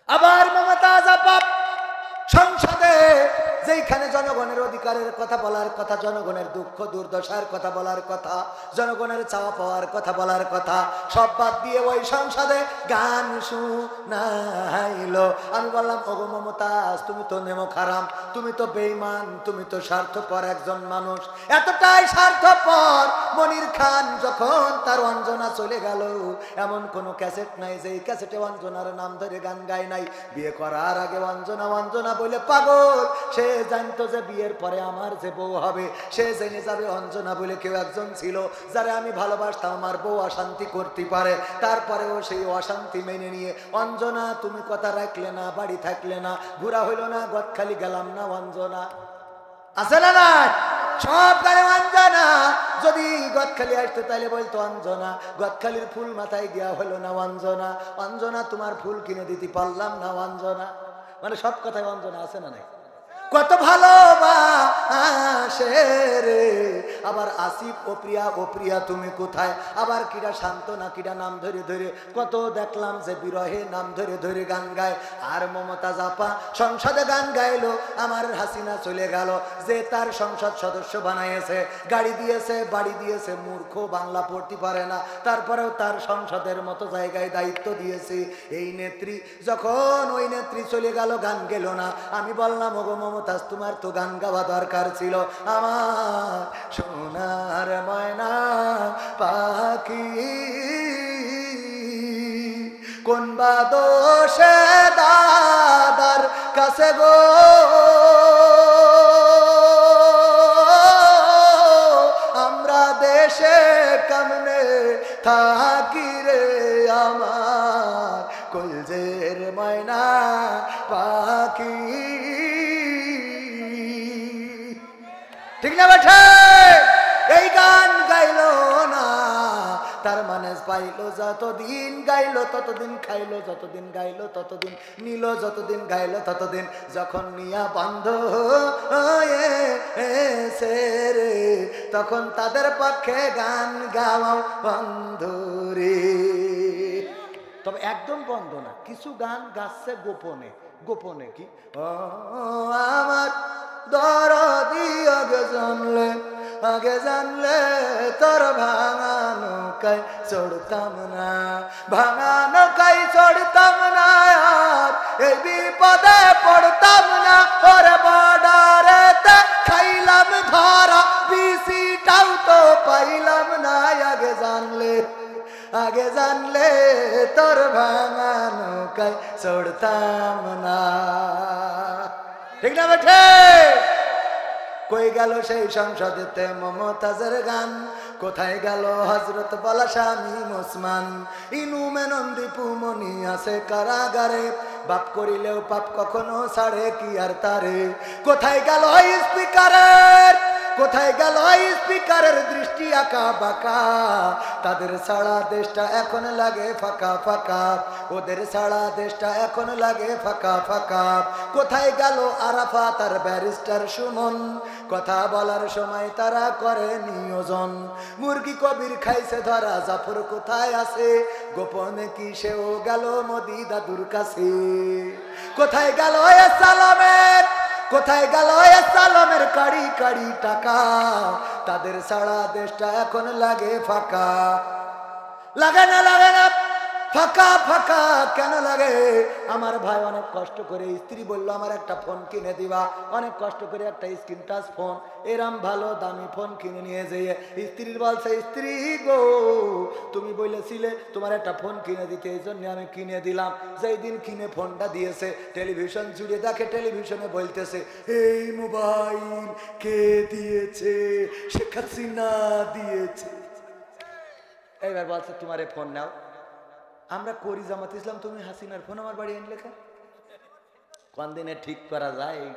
আবার মমতাজ আপা সংসদে যেখানে জনগণের অধিকারের কথা বলার কথা, জনগণের দুঃখ দুর্দশার কথা বলার কথা, জনগণের চাওয়া পাওয়ার কথা বলার কথা, সব বাদ দিয়ে ওই সংসদে গান শুনাইলো। আমি বললাম, ওগো মমতাজ, তুমি তো নেমক হারাম, তুমি তো বেঈমান, তুমি তো স্বার্থপর একজন মানুষ। এতটাই স্বার্থপর, মনির খান যখন তার অঞ্জনা চলে গেল, এমন কোনো ক্যাসেট নাই যেই ক্যাসেটে অঞ্জনার নাম ধরে গান গায় নাই। বিয়ে করার আগে অঞ্জনা অঞ্জনা বলে পাগল, সে জানতো যে বিয়ের পরে আমার যে বউ হবে, সে জেনে যাবে অঞ্জনা বলে কেউ একজন ছিল যারা আমি ভালোবাসতাম, আমার বউ অশান্তি করতে পারে। তারপরেও সেই অশান্তি মেনে নিয়ে, অঞ্জনা তুমি কথা রাখলে না, বাড়ি থাকলে না, ঘুরা হইল না, গদখালি গেলাম না, অঞ্জনা আছে না না, সব গায়ে অঞ্জনা। যদি গদখালি আসতো তাহলে বলতো অঞ্জনা, গদখালির ফুল মাথায় দেওয়া হলো না, অঞ্জনা অঞ্জনা তোমার ফুল কিনে দিতে পারলাম না, অঞ্জনা। মানে সব কথায় অঞ্জনা আছে না নাই? কত ভালোবাসে রে। আবার আসিফ, ও প্রিয়া, ও প্রিয়া তুমি কোথায়, আবার কিরা শান্তনা, কিরা নাম ধরে ধরে কত দেখলাম যে বিরহে নাম ধরে ধরে গান গায়। আর মমতাজ আপা সংসদে গান গাইলো, আমার হাসিনা চলে গেল, যে তার সংসদ সদস্য বানাইছে, গাড়ি দিয়েছে, বাড়ি দিয়েছে, মূর্খ, বাংলা পড়তে পারে না, তারপরেও তার সংসদের মতো জায়গায় দায়িত্ব দিয়েছে। এই নেত্রী যখন, ওই নেত্রী চলে গেল, গান গেল না। আমি বললাম, ওগো মমতাজ, তোমার তো গান গাওয়া দরকার ছিল। আমার সোনার ময়না পাখি কোন বা দোষে দাদার কাছে গো, আমরা দেশে কেমনে থাকি রে, আমার কলজের ময়না পাখি। ঠিক না বেঠে? এই গান গাইলো না, তার মানে পাইলো যতদিন গাইলো ততদিন খাইলো, যতদিন গাইলো ততদিন নিল, যতদিন গাইলো ততদিন, যখন নিয়া বন্ধ হয়েছে রে, তখন তাদের পক্ষে গান গাওয়াও বন্ধ রে। তবে একদম বন্ধ না, কিছু গান গাচ্ছে গোপনে। গোপনে কি? ও আমার দরদি, আগে জানলে, আগে জানলে তোর ভাঙা নৌকায় চড়তাম না, ভাঙা নৌকায় চড়তাম না, আর এই বিপদে পড়তাম না। ওরে বর্ডারেতে খাইলাম ধরা, বিসিটাও তো পাইলাম না। আগে জানলে, আগে জানলে তোর ভাঙা নৌকায় চড়তাম না। ঠিক না বেঠে? কই গেল সেই সংসদেতে মমতাজের গান, কোথায় গেল হযরত বলা শামীম ওসমান, ইনু মেনন পুমনি আছে কারাগারে, বাপ করিলেও পাপ কখনো ছাড়ে কি আর তারে। কোথায় গেল স্পিকারের, কোথায় গেল স্পিকারের দৃষ্টি আঁকা বাঁকা, তাদের ছাড়া দেশটা এখন লাগে ফাঁকা ফাঁকা, ওদের ছাড়া দেশটা এখন লাগে ফাঁকা ফাঁকা। কোথায় গেল আরাফাত আর ব্যারিস্টার সুমন, কথা বলার সময় তারা করে নিয়োজন। মুরগি কবির খাইছে ধরা, জাফর কোথায় আছে, গোপনে কি সেও গেল মোদি দাদুর কাছে। কোথায় গেল সালামের, কোথায় গেল সালামের কাড়ি কাড়ি টাকা, তাদের ছাড়া দেশটা এখন লাগে ফাঁকা। লাগে না, লাগে না, ফাঁকা ফাঁকা কেন লাগে? আমার ভাই অনেক কষ্ট করে, স্ত্রী বললো আমার একটা ফোন কিনে দিবা, অনেক কষ্ট করে একটা স্ক্রিন টাচ ফোন, এরম ভালো দামি ফোন কিনে নিয়ে যেয়ে স্ত্রীর বলছে, স্ত্রী গো তুমি বলেছিলে তোমার একটা ফোন কিনে দিতে, এই জন্য আমি কিনে দিলাম। যেই দিন কিনে ফোনটা দিয়েছে, টেলিভিশন জুড়ে দেখে, টেলিভিশনে বলতেছে এই মোবাইল কে দিয়েছে? শেখ হাসিনা দিয়েছে। এইবার বলছে তোমার এই ফোন নাও। আমরা করি জামাত ইসলাম, তুমি হাসিনার ফোন আমার বাড়ি আনলে কেন? কোন দিনে ঠিক করা যায় এই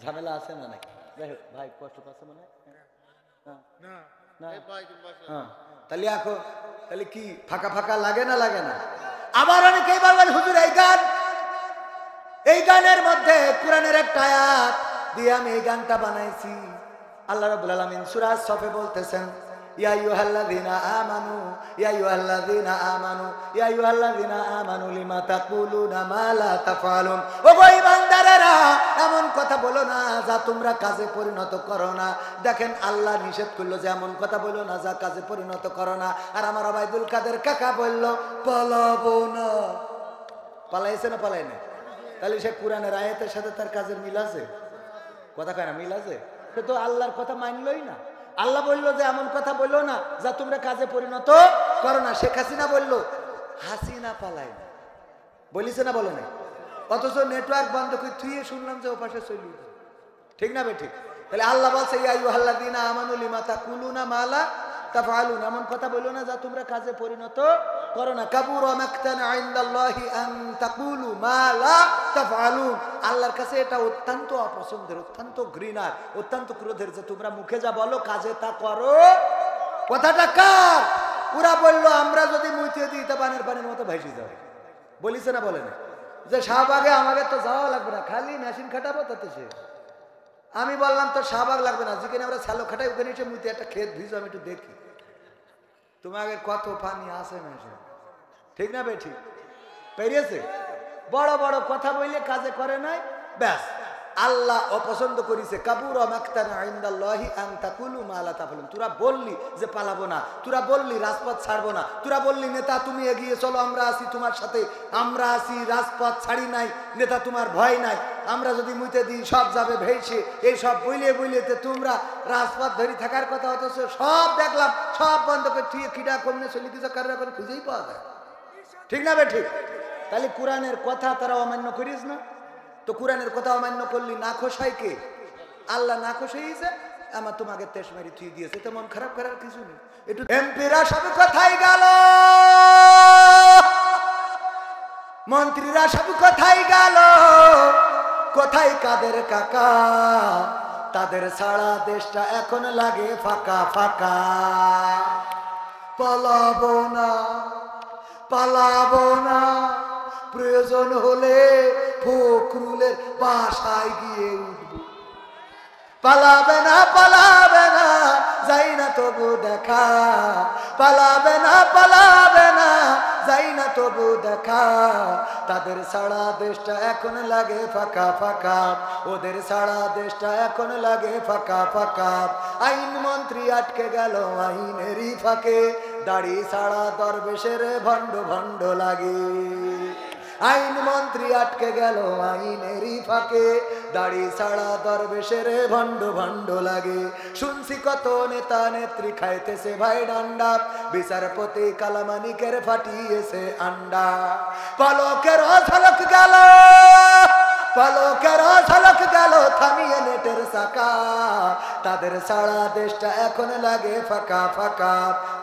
ঝামেলা আছে না নাই? যাই হোক ভাই, কষ্ট পাচ্ছে মনে হয় তাহলে এখন, তাহলে কি ফাঁকা ফাঁকা লাগে না, লাগে না? আবার অনেকেই বলবেন হুজুর এই গান, এই গানের মধ্যে কোরআনের একটা আয়াত দিয়ে আমি এই গানটা বানাইছি। আল্লাহ রাব্বুল আলামিন সূরা সফে বলতেছেন, ইয়া আইয়ুহাল্লাযীনা আমানু ইয়া আইয়ুহাল্লাযীনা আমানু ইয়া আইয়ুহাল্লাযীনা আমানু লিমা তাকুলুনা মা লা তাফআলুন। ও গো ঈমানদারেরা, এমন কথা বলো না যা তোমরা কাজে পরিণত করো না। দেখেন আল্লাহ নিষেধ করলো যে এমন কথা বলো না যা কাজে পরিণত করো না। আর আমার ওবায়দুল কাদের কাকা বলল পালাবো না। পালাইছে না পালাই না? তাহলে সে কোরআনের আয়াতের সাথে তার কাজের মিল আছে? কথা কয় না, মিল আছে? সে তো আল্লাহর কথা মানলই না। আল্লাহ বললো যে এমন কথা বললো না যা তোমরা কাজে পরিণত করো না। শেখ হাসিনা বললো হাসিনা পালাই না, বলিছে না বলে না? অথচ নেটওয়ার্ক বন্ধ করে থুয়ে শুনলাম যে ও পাশে চলি। ঠিক না বে ঠিক? তাহলে আল্লাহ বলছে ইয়া আইয়ুহাল্লাযীনা আমানু লিমা তাকুলুনা মা লা তাফআলুন, এমন কথা বলো না যা তোমরা কাজে পরিণত করো না। কাবুরা মাকতান ইনদাল্লাহি আন তাকুলু মা লা তাফআলুন, আল্লাহর কাছে এটা অত্যন্ত অপছন্দের, অত্যন্ত ঘৃণার, অত্যন্ত ক্রোধের যে তোমরা মুখে যা বলো কাজে তা করো। কথাটা কার? ওরা বললো আমরা যদি মুইতে দিই তা পানির মতো ভাসি যাবে। বলিছে না বলে না? যে শাহবাগে আমাকে তো যাওয়া লাগবে না, খালি মেশিন খাটাবো তাতে সে। আমি বললাম তো শাহবাগ লাগবে না, যেখানে আমরা স্যালো খাটাই ওখানে এসে মুইতে একটা ক্ষেত ভিজো, আমি একটু দেখি তোমাকে কত পানি আছে মেশিন। ঠিক না বে ঠিক? পেরিয়েছে? বড় বড় কথা বললে কাজে করে নাই, ব্যাস আল্লাহ অপছন্দ করেছে। কাবুরা মাকতান ইনদাল্লাহি আন তাকুলু মা লা তাফআলুন। তোরা বললি যে পালাবো না, তোরা বললি রাজপথ ছাড়বো না, তোরা বললি নেতা তুমি এগিয়ে চলো, আমরা আছি তোমার সাথে, আমরা আছি, রাজপথ ছাড়ি নাই, নেতা তোমার ভয় নাই, আমরা যদি মুইতে দিই সব যাবে ভেসে। এই সব বইলে বইলেতে তোমরা রাজপথ ধরি থাকার কথা, অথচ সব দেখলাম সব বন্ধ করে ঠিক কিডা কমনে চলি কিছু কারণ এখন খুঁজেই পাওয়া যায়। ঠিক না বে ঠিক? তাহলে কোরআনের কথা তারা অমান্য করিস না? তো কোরআনের কথা অমান্য করলি না খোশ হয় কে? আল্লাহ না খোশ হয়েছে, আমার তোমাকে তেজ মারি থুই দিয়েছে, তো মন খারাপ করার কিছু নেই। একটু এমপিরা সব কোথায় গেল, মন্ত্রীরা সব কোথায় গেল, কোথায় কাদের কাকা? তাদের সারা দেশটা এখন লাগে ফাঁকা ফাঁকা। পালাবো না, পালাবো না, প্রয়োজন হলে ফখরুলের বাসায় গিয়ে উঠবো। পালাবে না, পালাবে না, যাই না তবু দেখা। পালাবে না, পালাবে না, যাই না তবু দেখা। তাদের সারা দেশটা এখন লাগে ফাঁকা ফাঁকা, ওদের সারা দেশটা এখন লাগে ফাঁকা ফাঁকা। আইন মন্ত্রী আটকে গেল আইনেরই ফাঁকে, দাড়ি সারা দরবেশের ভণ্ড ভণ্ড লাগে। আইন মন্ত্রী আটকে গেল আইনেরই ফাঁকে, দাড়ি ছাড়া দরবেশের ভণ্ড ভণ্ড লাগে। শুনছি কত নেতা নেত্রী খাইতেছে ভাই ডান্ডা, বিচারপতি কালামানিকের ফাটিয়েছে আন্ডা। পলকের ঝলক গেল, পলকের ঝলক গেল থামিয়ে নেটের চাকা। তাদের সারা দেশটা এখন লাগে ফাঁকা ফাঁকা,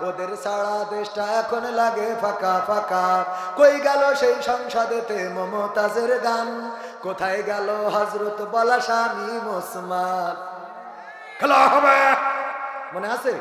ওদের সারা দেশটা এখন লাগে ফাঁকা ফাঁকা। কই গেল সেই সংসদেতে মমতাজের গান, কোথায় গেল হযরত বলা শামীম ওসমান? খেলা হবে মনে আছে?